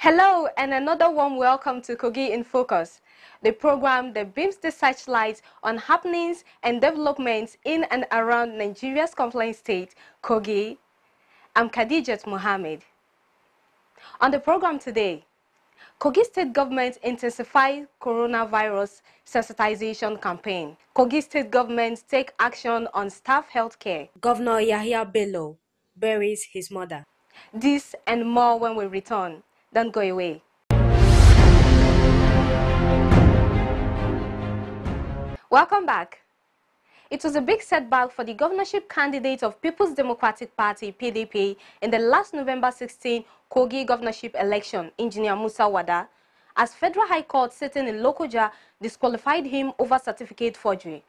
Hello and another warm welcome to Kogi in Focus, the program that beams the searchlight on happenings and developments in and around Nigeria's complaint state, Kogi. I'm Khadijat Mohammed. On the program today, Kogi State Government intensifies coronavirus sensitization campaign. Kogi State Government take action on staff health care. Governor BELLO buries his mother. This and more when we return. Don't go away. Welcome back. It was a big setback for the governorship candidate of People's Democratic Party, PDP, in the last November 16 Kogi governorship election, Engineer Moussa Wada, as Federal High Court sitting in Lokoja disqualified him over certificate forgery.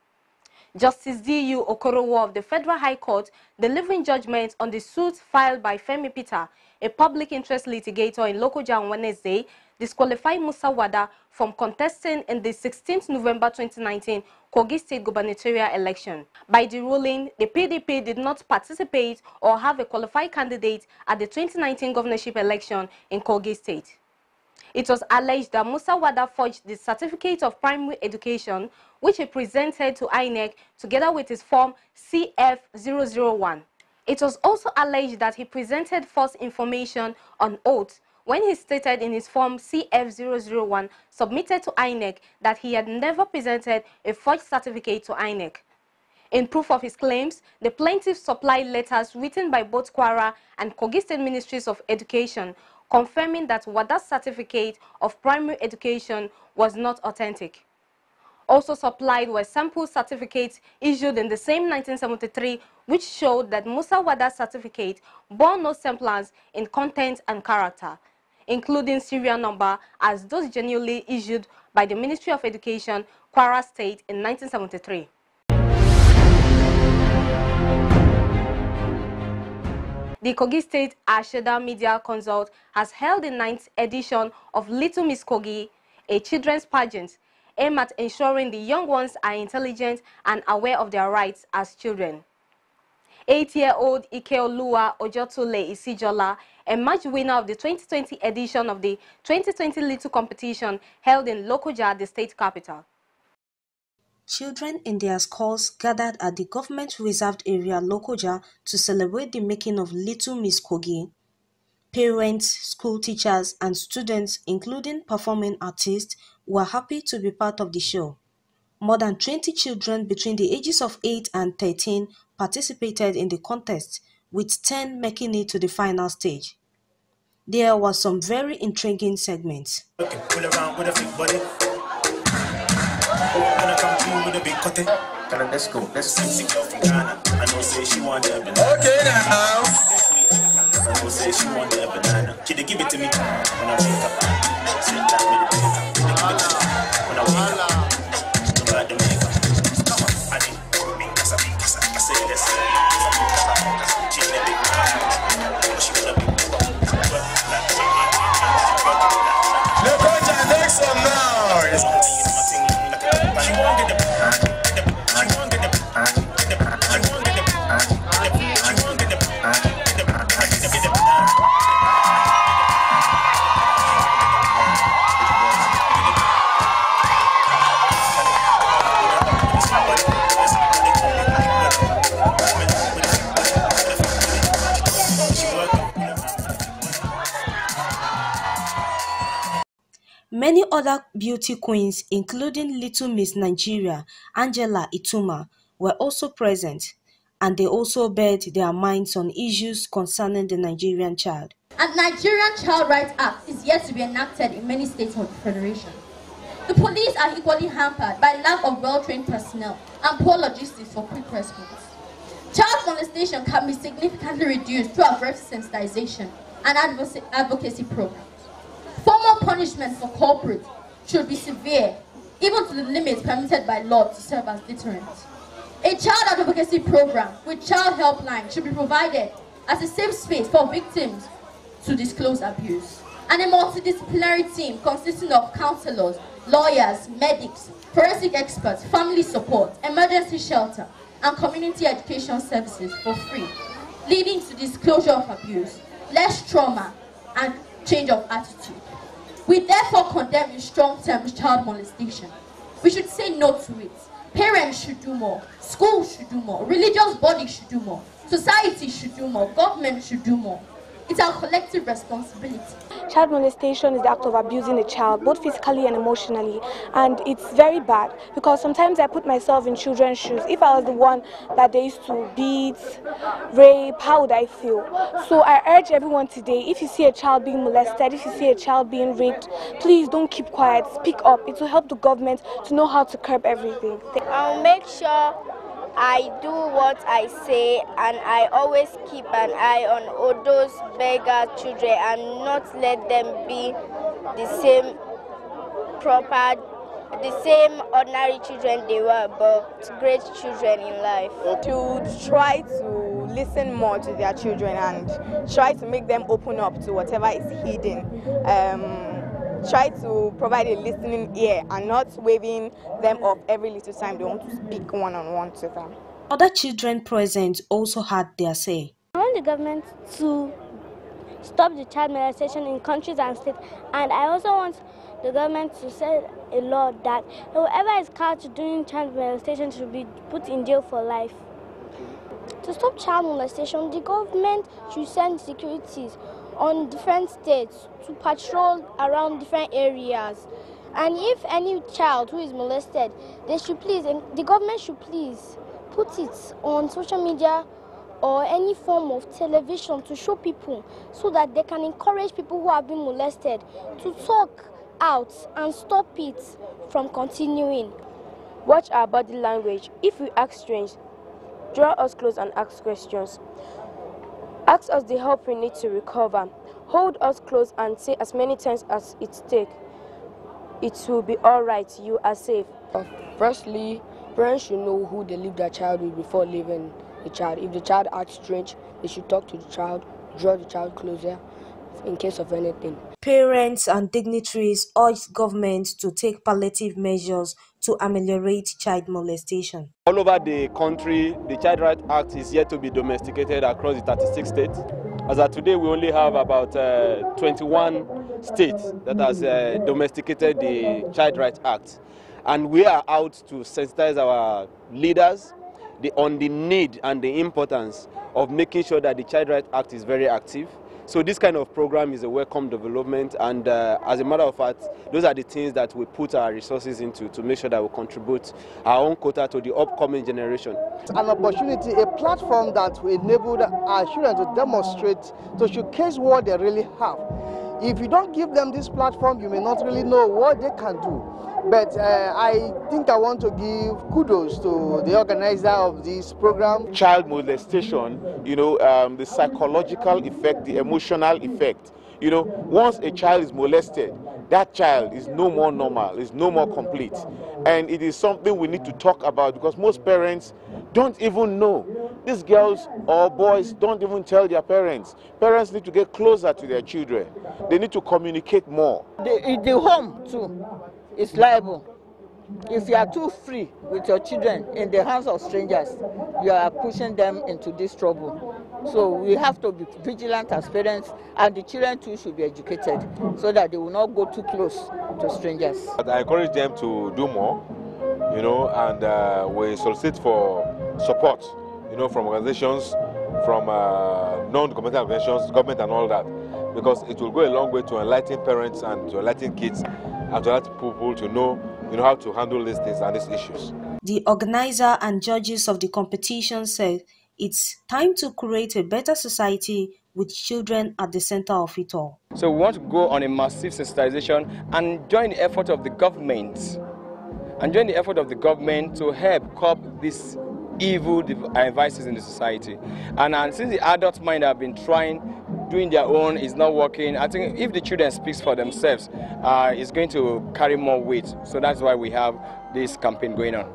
Justice D.U. Okorowo of the Federal High Court delivering judgment on the suit filed by Femi Peter, a public interest litigator in Lokoja on Wednesday, disqualified Moussa Wada from contesting in the 16th November 2019 Kogi State gubernatorial election. By the ruling, the PDP did not participate or have a qualified candidate at the 2019 governorship election in Kogi State. It was alleged that Moussa Wada forged the certificate of primary education, which he presented to INEC together with his form CF001. It was also alleged that he presented false information on oath when he stated in his form CF001 submitted to INEC that he had never presented a forged certificate to INEC. In proof of his claims, the plaintiff supplied letters written by both Kwara and Kogi State Ministries of Education confirming that Wada's certificate of primary education was not authentic. Also supplied were sample certificates issued in the same 1973, which showed that Moussa Wada's certificate bore no semblance in content and character, including serial number as those genuinely issued by the Ministry of Education, Kwara State in 1973. The Kogi State Asheda Media Consult has held the 9th edition of Little Miss Kogi, a children's pageant aimed at ensuring the young ones are intelligent and aware of their rights as children. 8-year-old Ikeoluwa Isijola, a match winner of the 2020 edition of the 2020 Little competition held in Lokoja, the state capital. Children in their schools gathered at the government-reserved area Lokoja to celebrate the making of Little Miss Kogi. Parents, school teachers, and students, including performing artists, were happy to be part of the show. More than 20 children between the ages of 8 and 13 participated in the contest, with 10 making it to the final stage. There were some very intriguing segments. Let's go. Let's see. I know say she want a banana. Okay now. I know say she want a banana. Can you give it to me when I wake up? Say that with the when I wake up. No bad makeup. Come on, I did. I say let's she in a big man. She gonna be. Look at next one now. She wanted the Many other beauty queens, including Little Miss Nigeria, Angela Ituma, were also present, and they also bared their minds on issues concerning the Nigerian child. And the Nigerian Child Rights Act is yet to be enacted in many states of the Federation. The police are equally hampered by lack of well-trained personnel and poor logistics for quick response. Child molestation can be significantly reduced through aggressive sensitization and advocacy programs. Formal punishment for culprits should be severe, even to the limits permitted by law to serve as deterrent. A child advocacy program with child helpline should be provided as a safe space for victims to disclose abuse. And a multidisciplinary team consisting of counselors, lawyers, medics, forensic experts, family support, emergency shelter, and community education services for free, leading to disclosure of abuse, less trauma, and change of attitude. We therefore condemn in strong terms child molestation. We should say no to it. Parents should do more. Schools should do more. Religious bodies should do more. Society should do more. Government should do more. It's our collective responsibility. Child molestation is the act of abusing a child, both physically and emotionally, and it's very bad because sometimes I put myself in children's shoes. If I was the one that they used to beat, rape, how would I feel? So I urge everyone today, if you see a child being molested, if you see a child being raped, please don't keep quiet, speak up. It will help the government to know how to curb everything. I'll make sure I do what I say, and I always keep an eye on all those beggar children and not let them be the same ordinary children they were, but great children in life. To try to listen more to their children and try to make them open up to whatever is hidden. Try to provide a listening ear and not waving them off every little time they want to speak one-on-one to them. Other children present also had their say. I want the government to stop the child molestation in countries and states, and I also want the government to set a law that whoever is caught doing child molestation should be put in jail for life. To stop child molestation, the government should send securities on different states to patrol around different areas. And if any child who is molested, the government should please put it on social media or any form of television to show people so that they can encourage people who have been molested to talk out and stop it from continuing. Watch our body language. If we act strange, draw us close and ask questions. Ask us the help we need to recover. Hold us close and say as many times as it takes. It will be all right, you are safe. Firstly, parents should know who they leave their child with before leaving the child. If the child acts strange, they should talk to the child, draw the child closer in case of anything. Parents and dignitaries urge government to take palliative measures to ameliorate child molestation. All over the country, the Child Rights Act is yet to be domesticated across the 36 states. As of today, we only have about 21 states that has domesticated the Child Rights Act. And we are out to sensitize our leaders on the need and the importance of making sure that the Child Rights Act is very active. So this kind of program is a welcome development, and as a matter of fact, those are the things that we put our resources into to make sure that we contribute our own quota to the upcoming generation. An opportunity, a platform that will enable our children to demonstrate, to showcase what they really have. If you don't give them this platform, you may not really know what they can do. But I think I want to give kudos to the organizer of this program. Child molestation, the psychological effect, the emotional effect. Once a child is molested, that child is no more normal, is no more complete. And it is something we need to talk about because most parents don't even know. These girls or boys don't even tell their parents. Parents need to get closer to their children. They need to communicate more. The home too is liable. If you are too free with your children in the hands of strangers, you are pushing them into this trouble. So we have to be vigilant as parents, and the children too should be educated so that they will not go too close to strangers. I encourage them to do more, and we solicit for support, from organizations, from non-governmental organizations, government and all that, because it will go a long way to enlighten parents and to enlighten kids and to enlighten people to know how to handle these things and these issues. The organizer and judges of the competition said it's time to create a better society with children at the center of it all. So we want to go on a massive sensitization and join the effort of the government, to help curb these evil vices in the society. And since the adult mind have been doing their own is not working, I think if the children speaks for themselves, it's going to carry more weight. So that's why we have this campaign going on.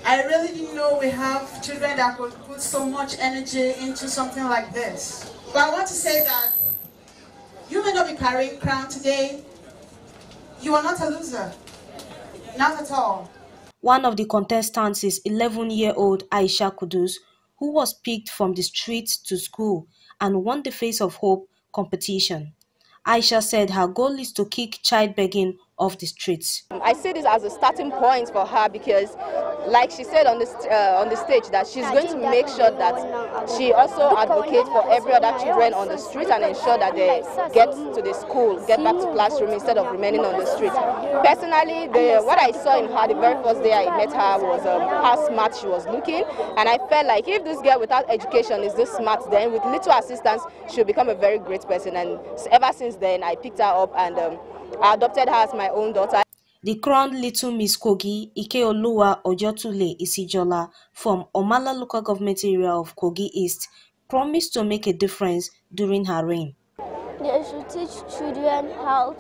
I really didn't know we have children that could put so much energy into something like this. But I want to say that you may not be carrying crown today. You are not a loser. Not at all. One of the contestants is 11-year-old Aisha Kudus, who was picked from the streets to school and won the Face of Hope competition. Aisha said her goal is to kick child begging off the streets. I see this as a starting point for her because, like she said on the stage, that she's going to make sure that she also advocates for every other children on the street and ensure that they get to the school, get back to classroom instead of remaining on the street. Personally, what I saw in her the very first day I met her was how smart she was looking, and I felt like if this girl without education is this smart, then with little assistance she'll become a very great person. And ever since then I picked her up and I adopted her as my own daughter. The crowned Little Miss Kogi, Ikeoluwa Isijola from Omala local government area of Kogi East, promised to make a difference during her reign. They should teach children how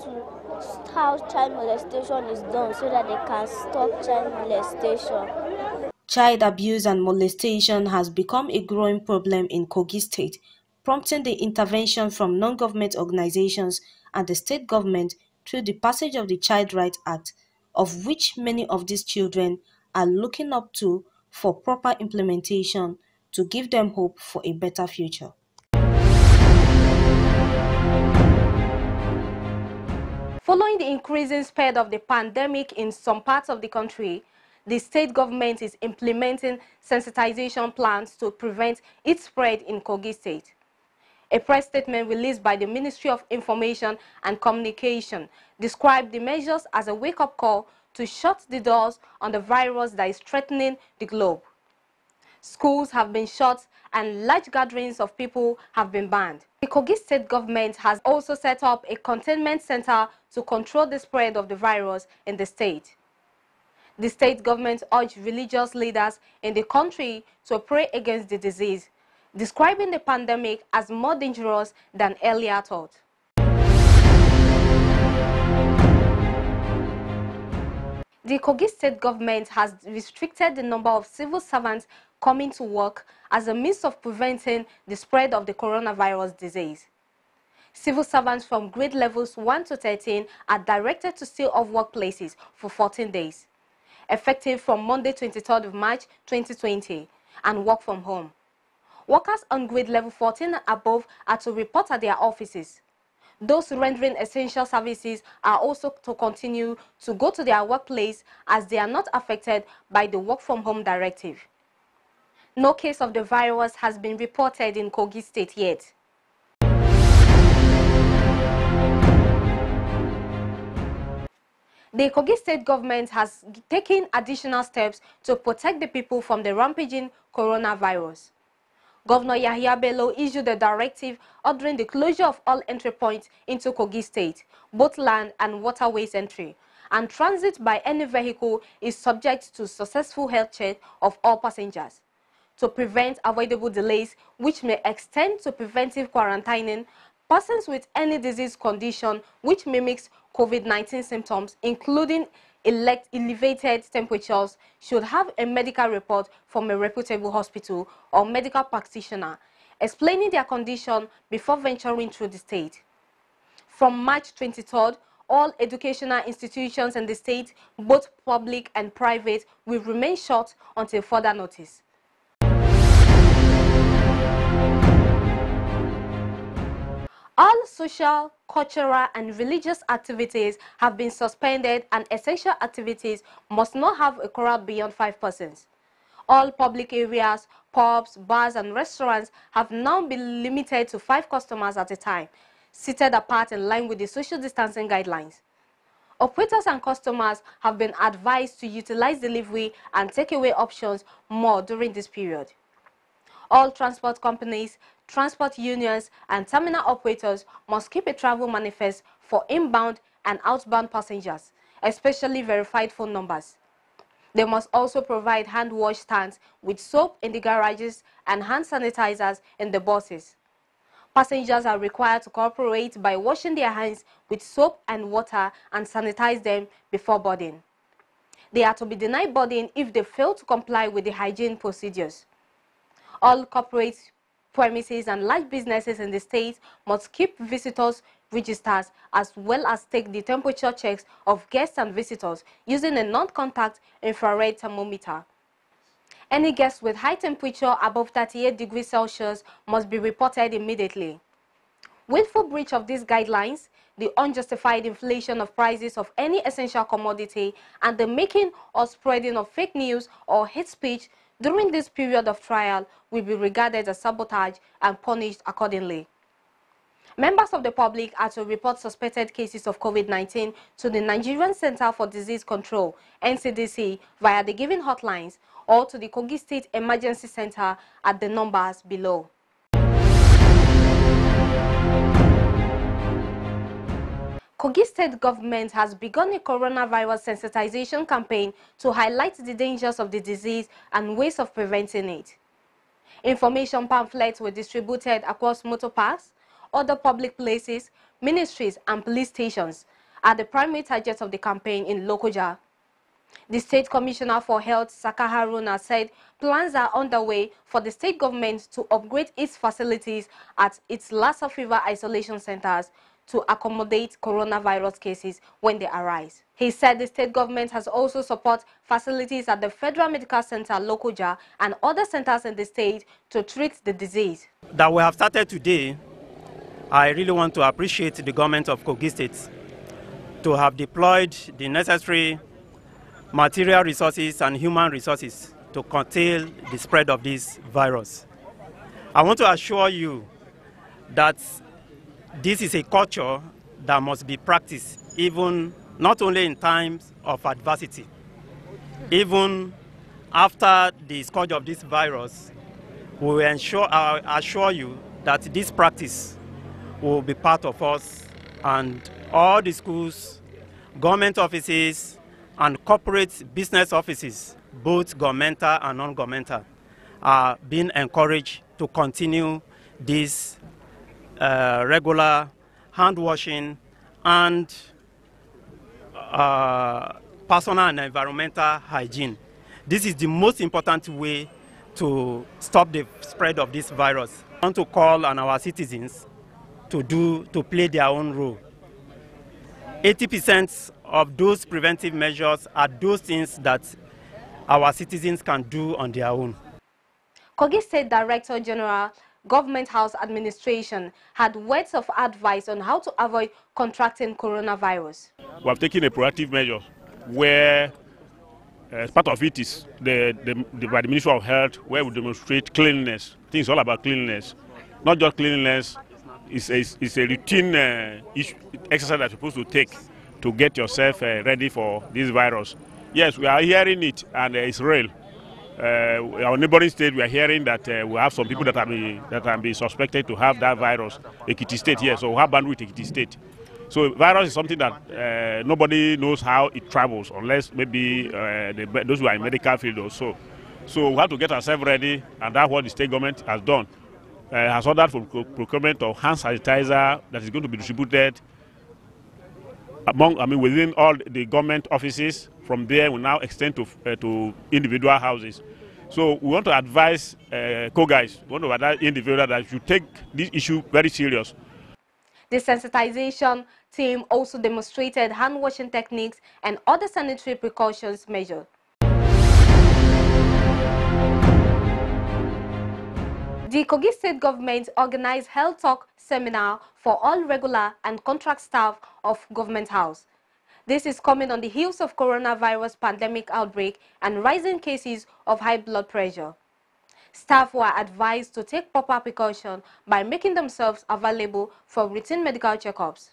child molestation is done so that they can stop child molestation. Child abuse and molestation has become a growing problem in Kogi State, prompting the intervention from non-government organizations and the state government through the passage of the Child Rights Act, of which many of these children are looking up to for proper implementation to give them hope for a better future. Following the increasing spread of the pandemic in some parts of the country, the state government is implementing sensitization plans to prevent its spread in Kogi State. A press statement released by the Ministry of Information and Communication described the measures as a wake-up call to shut the doors on the virus that is threatening the globe. Schools have been shut and large gatherings of people have been banned. The Kogi State government has also set up a containment center to control the spread of the virus in the state. The state government urged religious leaders in the country to pray against the disease, describing the pandemic as more dangerous than earlier thought. The Kogi State government has restricted the number of civil servants coming to work as a means of preventing the spread of the coronavirus disease. Civil servants from grade levels 1 to 13 are directed to stay off workplaces for 14 days, effective from Monday 23rd of March 2020, and work from home. Workers on grade level 14 and above are to report at their offices. Those rendering essential services are also to continue to go to their workplace as they are not affected by the work from home directive. No case of the virus has been reported in Kogi State yet. The Kogi State government has taken additional steps to protect the people from the rampaging coronavirus. Governor BELLO issued a directive ordering the closure of all entry points into Kogi State, both land and waterways entry, and transit by any vehicle is subject to successful health check of all passengers. To prevent avoidable delays, which may extend to preventive quarantining, persons with any disease condition which mimics COVID-19 symptoms, including elevated temperatures, should have a medical report from a reputable hospital or medical practitioner explaining their condition before venturing through the state. From March 23rd, all educational institutions in the state, both public and private, will remain shut until further notice. All social, cultural, and religious activities have been suspended, and essential activities must not have a crowd beyond 5 persons. All public areas, pubs, bars, and restaurants have now been limited to 5 customers at a time, seated apart in line with the social distancing guidelines. Operators and customers have been advised to utilize delivery and takeaway options more during this period. All transport companies, transport unions, and terminal operators must keep a travel manifest for inbound and outbound passengers, especially verified phone numbers. They must also provide hand wash stands with soap in the garages and hand sanitizers in the buses. Passengers are required to cooperate by washing their hands with soap and water and sanitize them before boarding. They are to be denied boarding if they fail to comply with the hygiene procedures. All corporate premises and large businesses in the state must keep visitors registers as well as take the temperature checks of guests and visitors using a non-contact infrared thermometer. Any guest with high temperature above 38 degrees Celsius must be reported immediately. Willful breach of these guidelines the unjustified inflation of prices of any essential commodity, and the making or spreading of fake news or hate speech during this period of trial will be regarded as sabotage and punished accordingly. Members of the public are to report suspected cases of COVID-19 to the Nigerian Center for Disease Control, NCDC, via the given hotlines or to the Kogi State Emergency Center at the numbers below. Kogi State government has begun a coronavirus sensitization campaign to highlight the dangers of the disease and ways of preventing it. Information pamphlets were distributed across motor parks, other public places, ministries and police stations are the primary targets of the campaign in Lokoja. The State Commissioner for Health, Saka Haruna, said plans are underway for the state government to upgrade its facilities at its Lassa fever isolation centers to accommodate coronavirus cases when they arise. He said the state government has also supported facilities at the Federal Medical Center, Lokoja, and other centers in the state to treat the disease. That we have started today, I really want to appreciate the government of Kogi State to have deployed the necessary material resources and human resources to curtail the spread of this virus. I want to assure you that this is a culture that must be practiced even not only in times of adversity. Even after the scourge of this virus, we will assure you that this practice will be part of us, and all the schools, government offices, and corporate business offices, both governmental and non-governmental, are being encouraged to continue this regular hand washing and personal and environmental hygiene. This is the most important way to stop the spread of this virus. I want to call on our citizens to play their own role. 80% of those preventive measures are those things that our citizens can do on their own. Kogi State Director General, Government House Administration, had words of advice on how to avoid contracting coronavirus. We have taken a proactive measure where part of it is by the Ministry of Health, where we demonstrate cleanliness. Things all about cleanliness. Not just cleanliness, it's a routine exercise that you're supposed to take to get yourself ready for this virus. Yes, we are hearing it, and it's real. Our neighboring state, we are hearing that we have some people that are being suspected to have that virus. Ekiti State, yes, so we have bandwidth Ekiti State. So virus is something that nobody knows how it travels, unless maybe those who are in medical field also. So we have to get ourselves ready, and that's what the state government has done. Has ordered for procurement of hand sanitizer that is going to be distributed within all the government offices. From there, we now extend to individual houses. So we want to advise co-guys, we want to advise individuals that should take this issue very serious. The sensitization team also demonstrated hand-washing techniques and other sanitary precautions measures. The Kogi State government organized Health Talk seminar for all regular and contract staff of Government House. This is coming on the heels of coronavirus pandemic outbreak and rising cases of high blood pressure. Staff were advised to take proper precaution by making themselves available for routine medical checkups.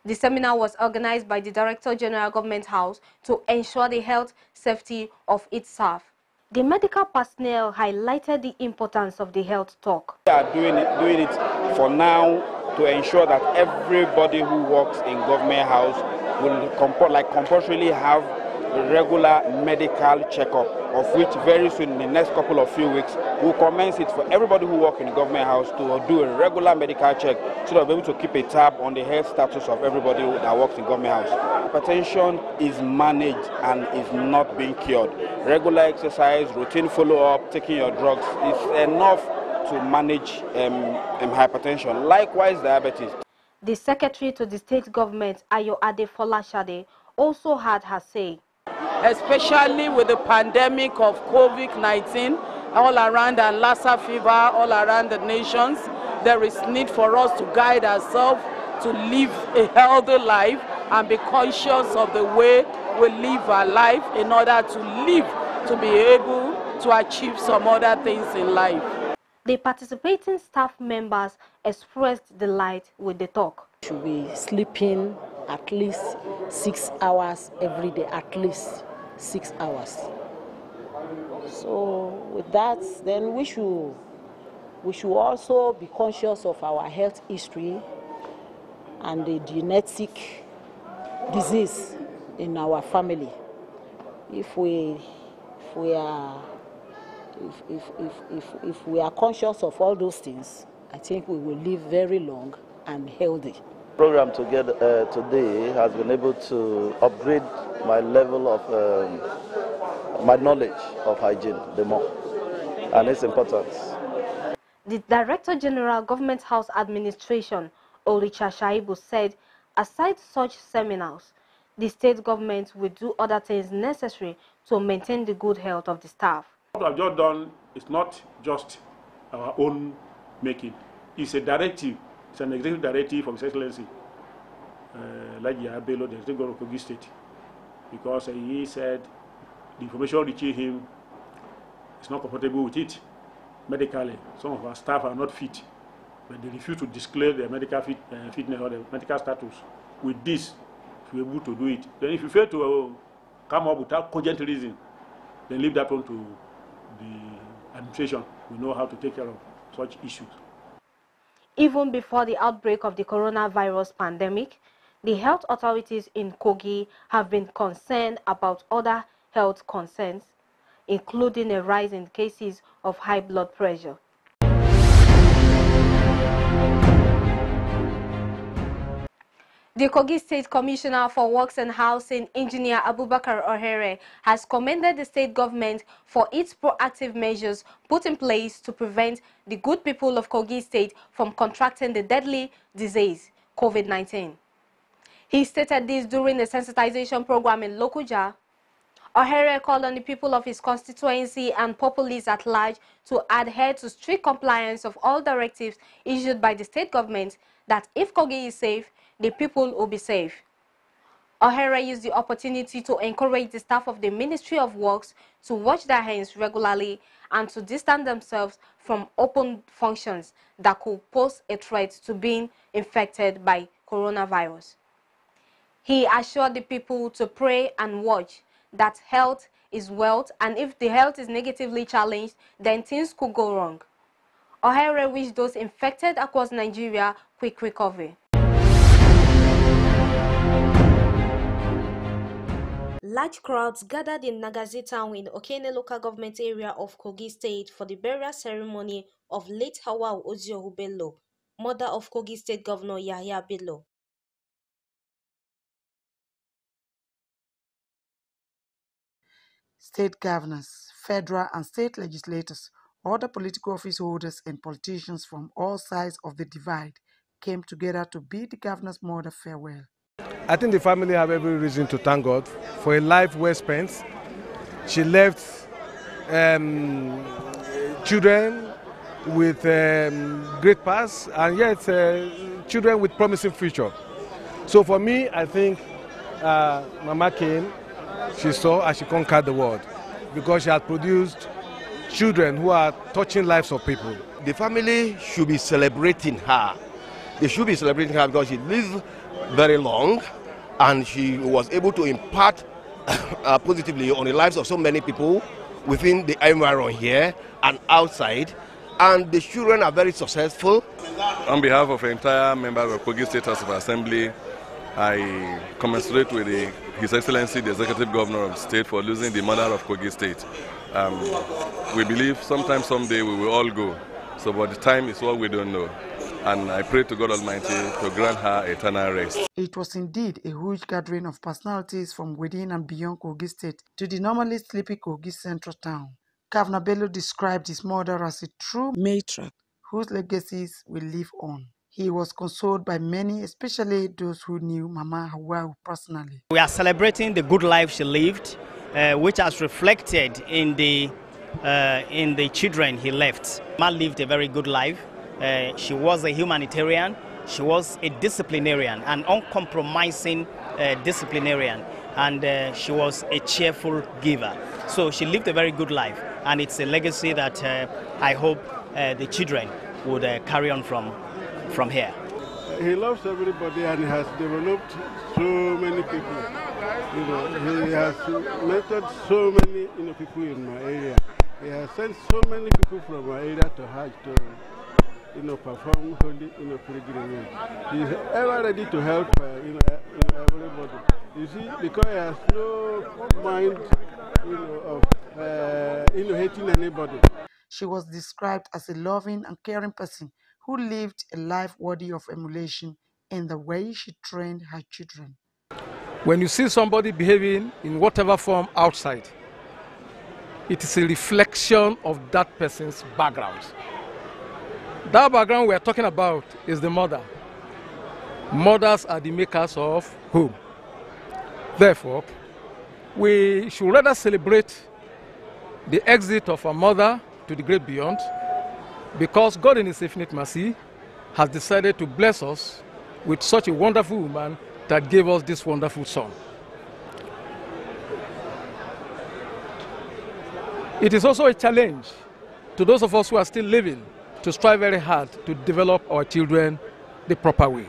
The seminar was organized by the Director General Government House to ensure the health safety of its staff. The medical personnel highlighted the importance of the health talk. We are doing it for now to ensure that everybody who works in Government House will compulsorily have a regular medical checkup, of which very soon, in the next couple of few weeks, we'll commence it for everybody who works in the Government House to do a regular medical check so that we'll be able to keep a tab on the health status of everybody that works in Government House. Hypertension is managed and is not being cured. Regular exercise, routine follow-up, taking your drugs is enough to manage hypertension. Likewise, diabetes. The secretary to the state government, Ayoade Folashade, also had her say. Especially with the pandemic of COVID-19 all around and Lassa fever all around the nations, there is need for us to guide ourselves to live a healthy life and be conscious of the way we live our life in order to be able to achieve some other things in life. The participating staff members expressed delight with the talk. Should be sleeping at least 6 hours every day, at least 6 hours. So with that, then we should also be conscious of our health history and the genetic disease in our family. If we are conscious of all those things, I think we will live very long and healthy. The program today has been able to upgrade my level of my knowledge of hygiene the more, and its importance. The Director General Government House Administration, Oricha Shaibu, said aside such seminars, the state government will do other things necessary to maintain the good health of the staff. What I've just done is not just our own making. It's a directive. It's an executive directive from His Excellency, like BELLO, the Executive Governor of Kogi State, because he said the information reaching him is not comfortable with it medically. Some of our staff are not fit, but they refuse to disclose their medical fitness or their medical status. With this, if you're able to do it, then if you fail to come up without cogent reason, then leave that one to the administration. We know how to take care of such issues. Even before the outbreak of the coronavirus pandemic, the health authorities in Kogi have been concerned about other health concerns, including a rise in cases of high blood pressure. The Kogi State Commissioner for Works and Housing, Engineer ABUBAKAR OHERE, has commended the state government for its proactive measures put in place to prevent the good people of Kogi State from contracting the deadly disease, COVID-19. He stated this during the sensitization program in Lokoja. OHERE called on the people of his constituency and populace at large to adhere to strict compliance of all directives issued by the state government that if Kogi is safe, the people will be safe. OHERE used the opportunity to encourage the staff of the Ministry of Works to wash their hands regularly and to distance themselves from open functions that could pose a threat to being infected by coronavirus. He assured the people to pray and watch that health is wealth, and if the health is negatively challenged, then things could go wrong. OHERE wished those infected across Nigeria quick recovery. Large crowds gathered in Nagazi town in Okene local government area of Kogi State for the burial ceremony of late Hawa Oziohu Bello, mother of Kogi State Governor Yahya Bello. State governors, federal and state legislators, other political office holders and politicians from all sides of the divide came together to bid the governor's mother farewell. I think the family have every reason to thank God for a life well spent. She left children with great past and yet children with promising future. So for me, I think Mama came, she saw and she conquered the world because she had produced children who are touching lives of people. The family should be celebrating her. They should be celebrating her because she lived very long and she was able to impart positively on the lives of so many people within the environment here and outside, and the children are very successful. On behalf of the entire members of Kogi State House of Assembly, I commiserate with His Excellency the Executive Governor of the state for losing the mother of Kogi State. We believe sometime, someday we will all go, so but the time is what we don't know. And I pray to God Almighty to grant her eternal rest. It was indeed a huge gathering of personalities from within and beyond Kogi State to the normally sleepy Kogi Central town. Governor Bello described his mother as a true matriarch whose legacies will live on. He was consoled by many, especially those who knew Mama Hawa personally. We are celebrating the good life she lived, which has reflected in the children he left. Mama lived a very good life. She was a humanitarian She was a disciplinarian, an uncompromising disciplinarian, and she was a cheerful giver. So she lived a very good life, and it's a legacy that I hope the children would carry on from here. He loves everybody and he has developed so many people. You know, he has mentored so many people in my area. He has sent so many people from my area to Hajj to perform holy pilgrimage. He is ever ready to help everybody. You see, because he has no mind of hating anybody. She was described as a loving and caring person who lived a life worthy of emulation in the way she trained her children. When you see somebody behaving in whatever form outside, it is a reflection of that person's background. That background we are talking about is the mother. Mothers are the makers of home. Therefore, we should rather celebrate the exit of our mother to the great beyond, because God in His infinite mercy has decided to bless us with such a wonderful woman that gave us this wonderful son. It is also a challenge to those of us who are still living to strive very hard to develop our children the proper way.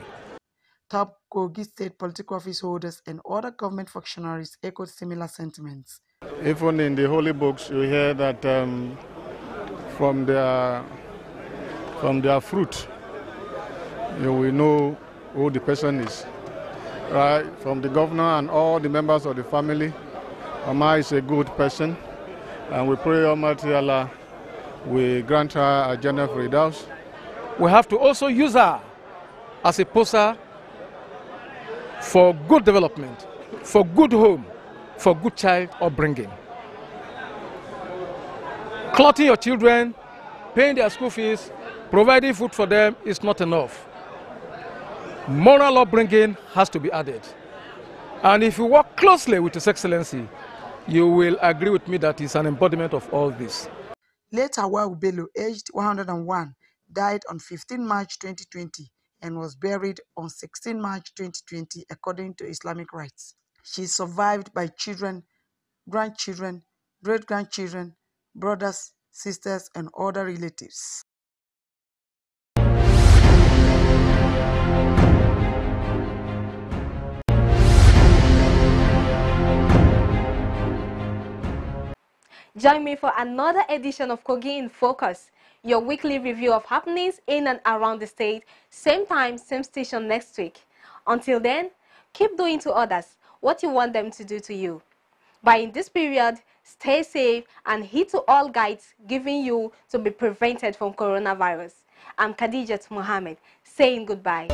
Top Kogi State political office holders and other government functionaries echoed similar sentiments. Even in the holy books, you hear that from their fruit, you will know who the person is. Right? From the governor and all the members of the family, Mama is a good person, and we pray Almighty Allah will grant her a Jannah Firdaus. We have to also use her as a poster for good development, for good home, for good child upbringing. Clothing your children, paying their school fees, providing food for them is not enough. Moral upbringing has to be added. And if you work closely with His Excellency, you will agree with me that it's an embodiment of all this. Later, BELLO, aged 101, died on 15 March 2020 and was buried on 16 March 2020 according to Islamic rites. She is survived by children, grandchildren, great-grandchildren, brothers, sisters, and other relatives. Join me for another edition of Kogi in Focus, your weekly review of happenings in and around the state, same time, same station next week. Until then, keep doing to others what you want them to do to you. But in this period, stay safe and heed to all guides given you to be prevented from coronavirus. I'm Khadijat Mohammed, saying goodbye.